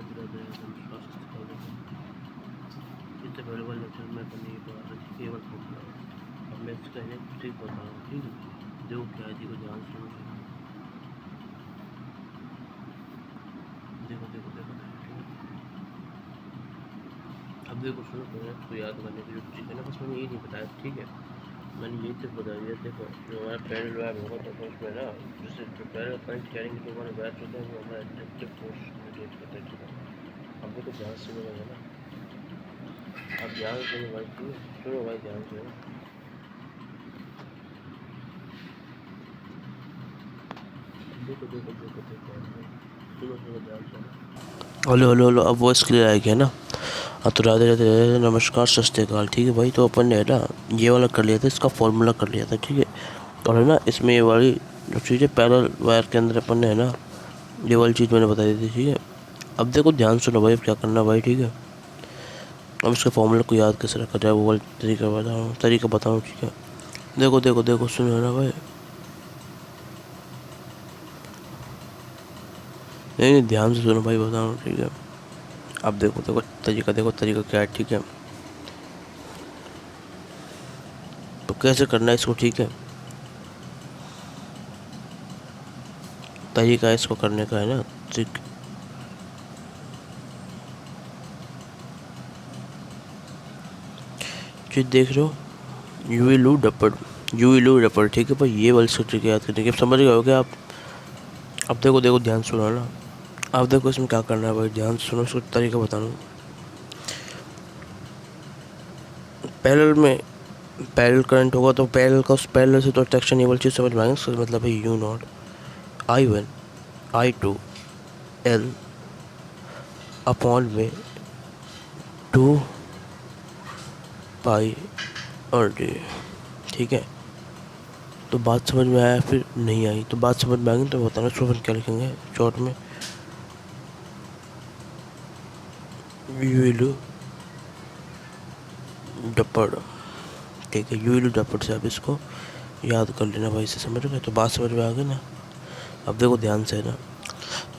इससे पहले वाले लेक्चर में अपन ये पढ़ा था कि केवल फॉर्मूला। अब मैं इसका इलेक्ट्रिक बता रहा हूँ, ठीक है। देखो क्या है, देखो ध्यान से देखो देखो देखो अब देखो सुनो, तो इसको याद करने की जो चीज़ है ना, बस मैंने ये नहीं बताया, ठीक है। मैंने ये सिर्फ बता दिया, देखो जो हमारा पैरेलल वायर होगा तो उसमें ना जैसे जो पैरेलल करंट कैरिंग जो हमारे वायर होते हैं वो हमारा इलेक्ट्रिक फोर्स क्रिएट करते हैं, ठीक है। अब देखो ध्यान से मिलेगा ना, अब ध्यान से भाई, ठीक है, सुनो भाई ध्यान से। देखो देखो देखो देखो सुनो सुनो ध्यान से। हेलो हेलो हेलो, अब वॉइस क्लियर आ गया ना। हाँ तो राधे राधे राधे, नमस्कार, सत श्री अकाल, ठीक है भाई। तो अपन ने है ना ये वाला कर लिया था, इसका फॉर्मूला कर लिया था, ठीक है। और है ना इसमें ये वाली जो चीज़ है पैरेलल वायर के अंदर अपन ने है ना ये वाली चीज़ मैंने बता दी थी, ठीक है। अब देखो ध्यान सुनो भाई, अब क्या करना भाई, ठीक है। अब इसके फॉर्मूले को याद कैसे रखा जाए वो वाला तरीका बताऊँ, ठीक है। देखो देखो देखो सुनो है ना भाई, नहीं ध्यान से सुनो भाई, बता रहा हूँ, ठीक है। अब देखो देखो तरीका क्या है, ठीक है। तो कैसे करना है इसको, ठीक है। तरीका इसको करने का है ना, ठीक। चीज देख रहे हो, यूवी लू डपर, ठीक है भाई। ये वाली स्ट्रक्चर याद करने की, अब समझ गए हो क्या आप। अब देखो देखो ध्यान सुनो ना, अब देखो इसमें क्या करना है भाई, ध्यान से सुनो, इसको तरीका बता रहा हूँ। पैरेलल में पैरेलल करंट होगा तो पैरेलल का उस पैरेलल से तो अट्रैक्शन ये वाली चीज़ समझ में आएंगे। इसका मतलब है you not I1 I2 L upon में 2 पाई और डी, ठीक है। तो बात समझ में आया फिर नहीं आई, तो बात समझ में आ गई तो बताना इसको अपन क्या लिखेंगे शॉर्ट में, यूलू डपड़, ठीक है। यूलू डपड़ से आप इसको याद कर लेना भाई, से समझ गए, तो बात समझ में आ गई ना। अब देखो ध्यान से ना,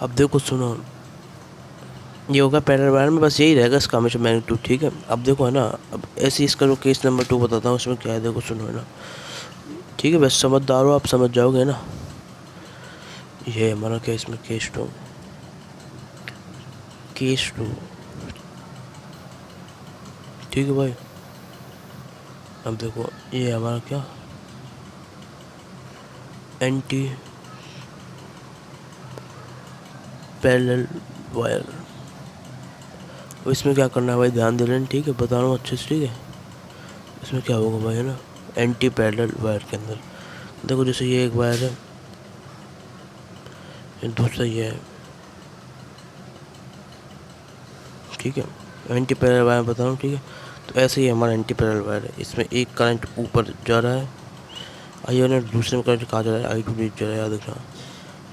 अब देखो सुनो, ये होगा पैरेलल वायर में, बस यही रहेगा इसका हमेशा मैग्नीट्यूड, ठीक है। अब देखो है ना, अब ऐसे इसका जो केस नंबर 2 बताता हूँ, उसमें क्या है देखो सुनो है ना, ठीक है। बस समझदार हो आप, समझ जाओगे ना। ये हमारा केस में केस टू, ठीक है भाई। अब देखो ये हमारा क्या एंटी पैरेलल वायर, इसमें क्या करना है भाई, ध्यान दे लेना, ठीक है, बता रहा हूँ अच्छे से, ठीक है। इसमें क्या होगा भाई है ना, एंटी पैरेलल वायर के अंदर देखो, जैसे ये एक वायर है, दूसरा ये है, ठीक है। एंटी पैरेलल वायर बता रहा हूँ, ठीक है। तो ऐसे ही हमारा एंटी पैरेलल वायर है, इसमें एक करंट ऊपर जा रहा है I1, दूसरे में करंट कहाँ जा रहा है I2 नीचे जा रहा है, याद रखना।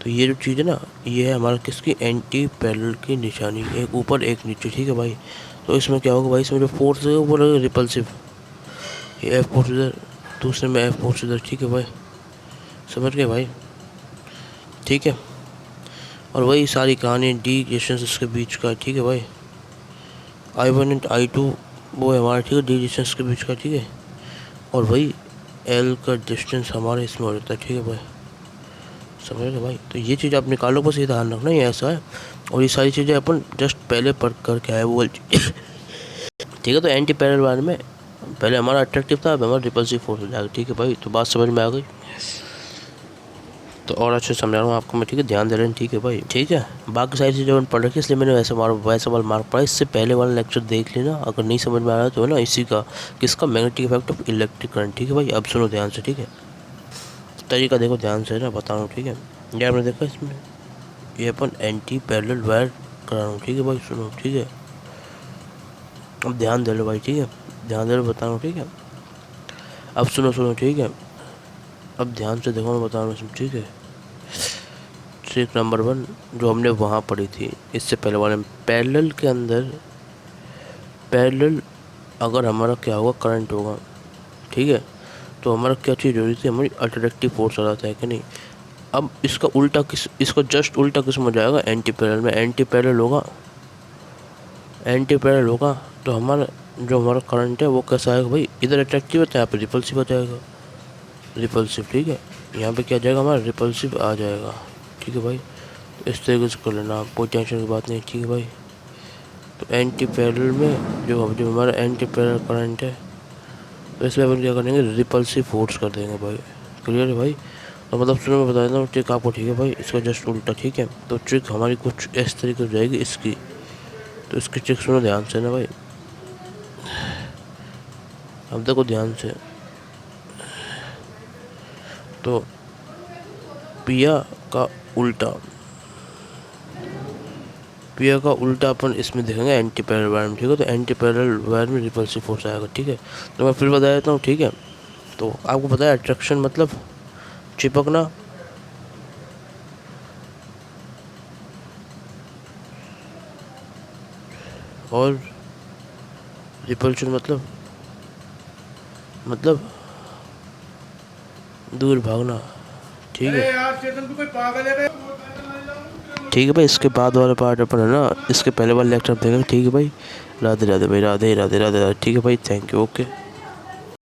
तो ये जो चीज़ है ना, ये है हमारा किसकी, एंटी पैरेलल की निशानी, एक ऊपर एक नीचे, ठीक है भाई। तो इसमें क्या होगा भाई, इसमें जो फोर्स है वो लगेगा रिपल्सिव, ये एफ फोर्स इधर, दूसरे में एफ फोर्स इधर, ठीक है भाई, समझ गए भाई, ठीक है। और वही सारी कहानी डी डिस्टेंस इसके बीच का, ठीक है भाई। I1 एंड I2 वो है हमारा, ठीक है, डी डिस्टेंस के बीच का, ठीक है। और वही एल का डिस्टेंस हमारे इसमें हो जाता है, ठीक है भाई, समझ गए भाई। तो ये चीज़ आप निकालो, बस ये ध्यान रखना, ये ऐसा है। और ये सारी चीज़ें अपन जस्ट पहले पढ़ करके आए वो ठीक है। तो एंटी पैरेलल वायर में पहले हमारा अट्रैक्टिव था, अब हमारा रिपल्सिव फोर्स हो जाएगा, ठीक है भाई। तो बात समझ में आ गई, तो और अच्छे से समझा रहा हूँ आपको मैं, ठीक है, ध्यान दे रहे हैं, ठीक है भाई, ठीक है। बाकी सारी चीज़ें मैंने पढ़ रखी, इसलिए मैंने वैसे वाला मार्क पड़ा। इससे पहले वाला लेक्चर देख लेना, अगर नहीं समझ में आ रहा तो है ना, इसी का किसका magnetic effect of electric current, ठीक है भाई। अब सुनो ध्यान से, ठीक है, तरीका देखो ध्यान से ना, बता रहा हूँ, ठीक है। ये आपने देखा, इसमें ये अपन एंटी पैरेलल वायर करा रहा हूँ, ठीक है भाई, सुनो, ठीक है। अब ध्यान दे लो भाई, ठीक है, ध्यान दे लो, बता रहा हूँ, ठीक है। अब सुनो सुनो, ठीक है, अब ध्यान से देखो, मैं बता रहा हूँ, ठीक है। ट्रिक नंबर 1 जो हमने वहाँ पढ़ी थी इससे पहले वाले में, पैरेलल के अंदर पैरेलल अगर हमारा क्या होगा, करंट होगा, ठीक है। तो हमारा क्या चीज़ जरूरी थी, हमारी अट्रैक्टिव फोर्स आ जाता है कि नहीं। अब इसका उल्टा इसका जस्ट उल्टा किस में जाएगा, एंटी पैरेलल में। एंटी पैरेलल होगा एंटी पैरेलल होगा तो हमारा जो हमारा करंट है वो कैसा आएगा भाई, इधर अट्रैक्टिव है तो यहाँ पे रिपल्सिव आ जाएगा, रिपल्सिव। ठीक है, यहाँ पे क्या जाएगा हमारा, रिपल्सिव आ जाएगा। ठीक है भाई, इस तरीके से कर लेना, कोई टेंशन की बात नहीं। ठीक है भाई, तो एंटी पैरेलल में जो हमारा एंटी पैरेलल करंट है तो इसमें अपन क्या करेंगे, रिपल्सिव फोर्स कर देंगे भाई। क्लियर है भाई। तो मतलब सुनो मैं बता देता हूँ ट्रिक आपको। ठीक है भाई, इसका जस्ट उल्टा। ठीक है, तो ट्रिक हमारी कुछ इस तरीके से जाएगी इसकी। तो इसकी ट्रिक सुनो ध्यान से ना भाई, अब देखो ध्यान से। तो पिया का उल्टा, पिया का उल्टा अपन इसमें देखेंगे एंटी पैरेलल वायर में। ठीक है, तो एंटी पैरेलल वायर में रिपल्सिव फोर्स आएगा। ठीक है, तो मैं फिर बता देता हूँ। ठीक है, तो आपको पता है अट्रैक्शन मतलब चिपकना, और रिपल्शन मतलब दूर भागना। ठीक है यार चेतन तू कोई पागल है? ठीक है भाई, इसके बाद वाला पार्ट अपन है ना, इसके पहले वाले लेक्चर देखेंगे। ठीक है भाई, राधे राधे भाई, राधे राधे राधे राधे। ठीक है भाई, थैंक यू, ओके।